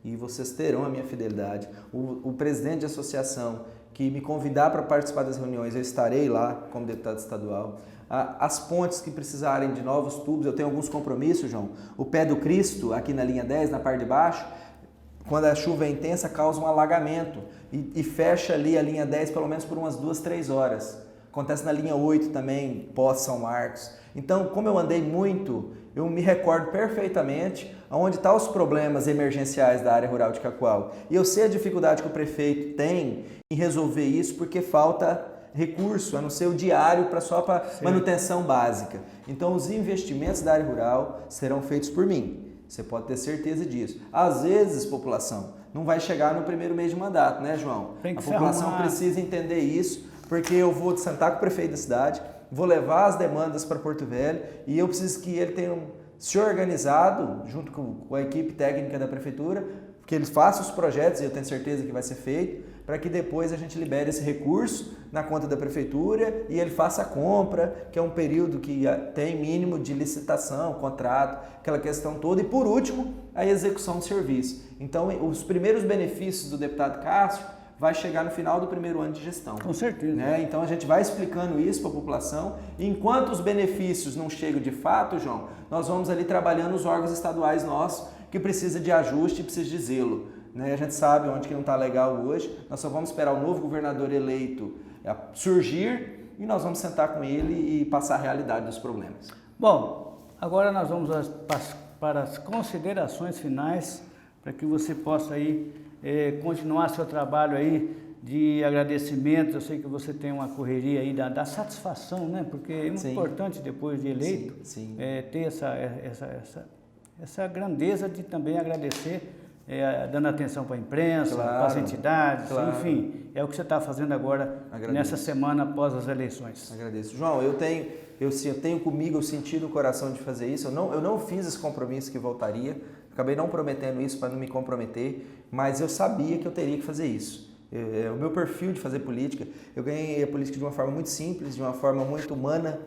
E vocês terão a minha fidelidade. O presidente de associação que me convidar para participar das reuniões, eu estarei lá como deputado estadual. As pontes que precisarem de novos tubos, eu tenho alguns compromissos, João. O Pé do Cristo, aqui na linha 10, na parte de baixo, quando a chuva é intensa, causa um alagamento e fecha ali a linha 10 pelo menos por umas 2, 3 horas. Acontece na linha 8 também, pós-São Marcos. Então, como eu andei muito, eu me recordo perfeitamente onde estão os problemas emergenciais da área rural de Cacoal. E eu sei a dificuldade que o prefeito tem em resolver isso porque falta recurso, a não ser o diário só para manutenção básica. Então, os investimentos da área rural serão feitos por mim. Você pode ter certeza disso. Às vezes, população, não vai chegar no primeiro mês de mandato, né, João? A população precisa entender isso, porque eu vou sentar com o prefeito da cidade, vou levar as demandas para Porto Velho e eu preciso que ele tenha se organizado, junto com a equipe técnica da prefeitura, que eles façam os projetos, e eu tenho certeza que vai ser feito, para que depois a gente libere esse recurso na conta da prefeitura e ele faça a compra, que é um período que tem mínimo de licitação, contrato, aquela questão toda. E por último, a execução do serviço. Então, os primeiros benefícios do deputado Cássio vai chegar no final do primeiro ano de gestão. Com certeza. Né? Então, a gente vai explicando isso para a população. E enquanto os benefícios não chegam de fato, João, nós vamos ali trabalhando os órgãos estaduais nossos, que precisa de ajuste e precisa de zelo. Né? A gente sabe onde que não está legal hoje, nós só vamos esperar o novo governador eleito surgir e nós vamos sentar com ele e passar a realidade dos problemas. Bom, agora nós vamos para as considerações finais, para que você possa aí continuar seu trabalho aí de agradecimento. Eu sei que você tem uma correria aí da satisfação, né? Porque é muito importante depois de eleito ter essa grandeza de também agradecer, dando atenção para a imprensa, para as entidades, enfim, é o que você está fazendo agora nessa semana após as eleições. Agradeço. João, eu tenho comigo o sentido do coração de fazer isso, eu não fiz esse compromisso que voltaria, acabei não prometendo isso para não me comprometer, mas eu sabia que eu teria que fazer isso. O meu perfil de fazer política, eu ganhei a política de uma forma muito simples, de uma forma muito humana,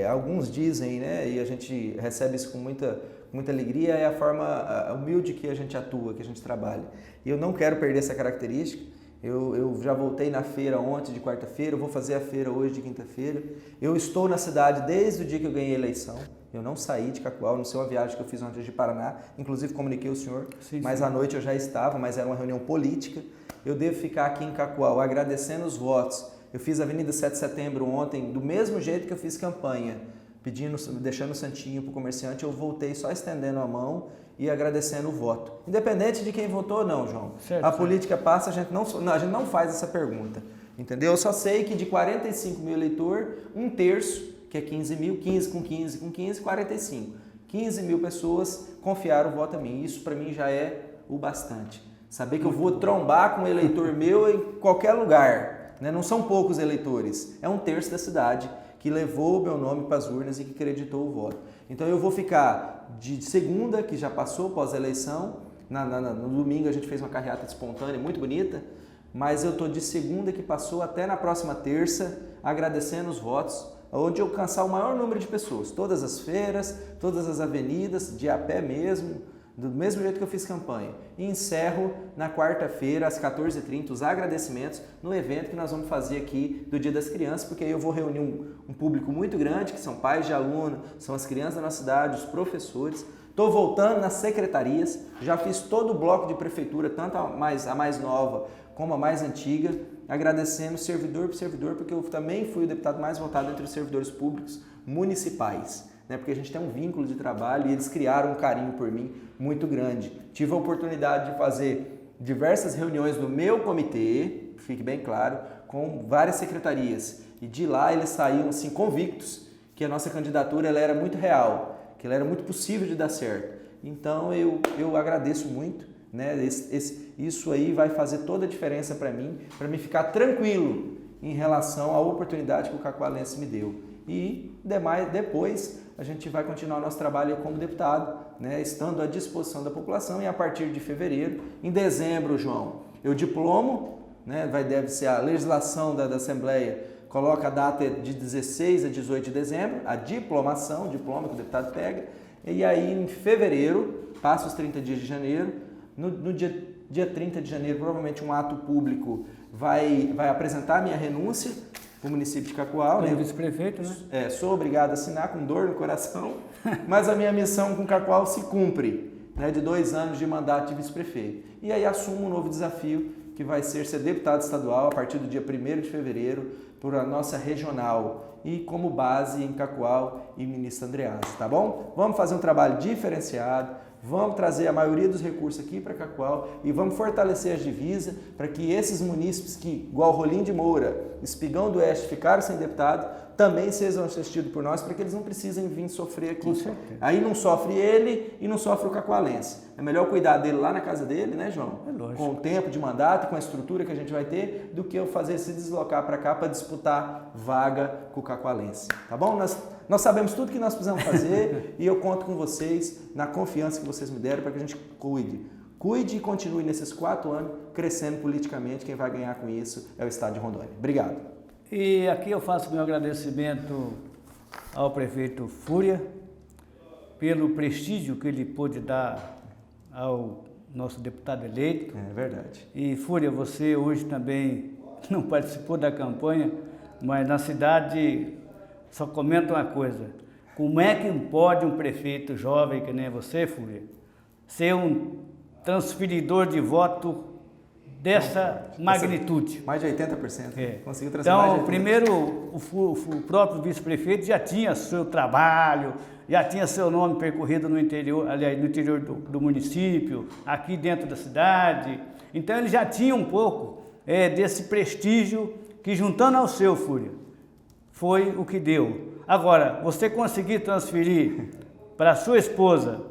alguns dizem, né, e a gente recebe isso com muita alegria, é a forma humilde que a gente atua, que a gente trabalha. E eu não quero perder essa característica. Eu já voltei na feira ontem de quarta-feira, eu vou fazer a feira hoje de quinta-feira. Eu estou na cidade desde o dia que eu ganhei a eleição. Eu não saí de Cacoal, não sei uma viagem que eu fiz ontem de Paraná, inclusive comuniquei o senhor, mas à noite eu já estava, mas era uma reunião política. Eu devo ficar aqui em Cacoal agradecendo os votos. Eu fiz a Avenida 7 de Setembro ontem, do mesmo jeito que eu fiz campanha, deixando o santinho para o comerciante, eu voltei só estendendo a mão e agradecendo o voto. Independente de quem votou ou não, João. A política passa, a gente não faz essa pergunta, entendeu? Eu só sei que de 45 mil eleitores, 1/3, que é 15 mil, 15 com 15 com 15, 45. 15 mil pessoas confiaram o voto a mim. Isso para mim já é o bastante. Saber que eu vou trombar com um eleitor meu em qualquer lugar, né? Não são poucos eleitores, é 1/3 da cidade que levou o meu nome para as urnas e que acreditou o voto. Então eu vou ficar de segunda, que já passou pós-eleição, no domingo a gente fez uma carreata espontânea muito bonita, mas eu estou de segunda que passou até na próxima terça, agradecendo os votos, onde eu alcançar o maior número de pessoas, todas as feiras, todas as avenidas, de a pé mesmo, do mesmo jeito que eu fiz campanha. E encerro na quarta-feira, às 14h30, os agradecimentos no evento que nós vamos fazer aqui do Dia das Crianças, porque aí eu vou reunir um público muito grande, que são pais de aluno, são as crianças da nossa cidade, os professores. Estou voltando nas secretarias, já fiz todo o bloco de prefeitura, tanto a mais nova como a mais antiga, agradecendo servidor por servidor, porque eu também fui o deputado mais votado entre os servidores públicos municipais. Porque a gente tem um vínculo de trabalho e eles criaram um carinho por mim muito grande. Tive a oportunidade de fazer diversas reuniões no meu comitê, fique bem claro, com várias secretarias. E de lá eles saíam assim, convictos que a nossa candidatura ela era muito real, que ela era muito possível de dar certo. Então eu agradeço muito, né? Isso aí vai fazer toda a diferença para mim ficar tranquilo em relação à oportunidade que o cacoalense me deu. E depois a gente vai continuar o nosso trabalho como deputado, né, estando à disposição da população, e a partir de fevereiro, em dezembro, João, eu diplomo, né, deve ser a legislação da Assembleia, coloca a data de 16 a 18 de dezembro, a diplomação, o diploma que o deputado pega, e aí em fevereiro, passa os 30 dias de janeiro, no dia 30 de janeiro, provavelmente um ato público vai apresentar a minha renúncia para o município de Cacoal. Como vice-prefeito, né? Sou obrigado a assinar com dor no coração, mas a minha missão com Cacoal se cumpre, né, de 2 anos de mandato de vice-prefeito. E aí assumo um novo desafio, que vai ser deputado estadual a partir do dia 1º de fevereiro, por a nossa regional, e como base em Cacoal e Ministro Andreasa, tá bom? Vamos fazer um trabalho diferenciado, vamos trazer a maioria dos recursos aqui para Cacoal e vamos fortalecer as divisas para que esses munícipes que, igual Rolim de Moura, Espigão do Oeste, ficaram sem deputado, também sejam assistidos por nós, para que eles não precisem vir sofrer aqui. Com certeza. Aí não sofre ele e não sofre o cacoalense. É melhor cuidar dele lá na casa dele, né, João? É lógico. Com o tempo de mandato, com a estrutura que a gente vai ter, do que eu fazer se deslocar para cá para disputar vaga com o cacoalense. Tá bom? Nós sabemos tudo que nós precisamos fazer e eu conto com vocês, na confiança que vocês me deram, para que a gente cuide. Cuide e continue nesses 4 anos crescendo politicamente. Quem vai ganhar com isso é o Estado de Rondônia. Obrigado. E aqui eu faço meu agradecimento ao prefeito Fúria pelo prestígio que ele pôde dar ao nosso deputado eleito. É verdade. E Fúria, você hoje também não participou da campanha, mas na cidade só comenta uma coisa: como é que pode um prefeito jovem que nem você, Fúria, ser um transferidor de voto dessa magnitude? Mais de 80%. É. Conseguiu transferir mais de 80%. Então, primeiro, o próprio vice-prefeito já tinha seu trabalho, já tinha seu nome percorrido no interior, aliás, no interior do município, aqui dentro da cidade. Então, ele já tinha um pouco desse prestígio que, juntando ao seu, Fúria, foi o que deu. Agora, você conseguir transferir para sua esposa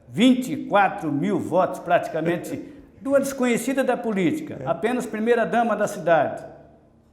24 mil votos, praticamente, de uma desconhecida da política, apenas primeira-dama da cidade,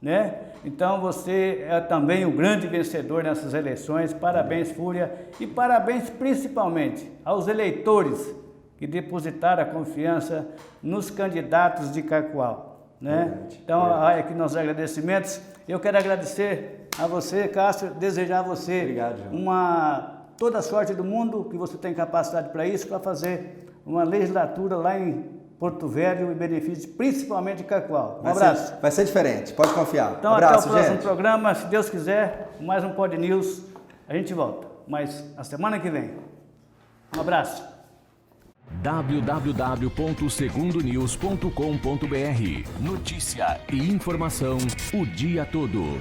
né? Então você é também o grande vencedor nessas eleições. Parabéns, Fúria, e parabéns principalmente aos eleitores que depositaram a confiança nos candidatos de Cacoal, né? Verdade, Então, verdade. aqui nossos agradecimentos. Eu quero agradecer a você, Cássio, desejar a você Obrigado, João. toda a sorte do mundo, que você tem capacidade para isso, para fazer uma legislatura lá em Porto Velho e benefício principalmente de Cacoal. Um abraço. Vai ser diferente, pode confiar. Então, Abraço, até o próximo gente. programa, se Deus quiser, mais um Pod News, a gente volta. Mas a semana que vem. Um abraço. www.segundonews.com.br. Notícia e informação o dia todo.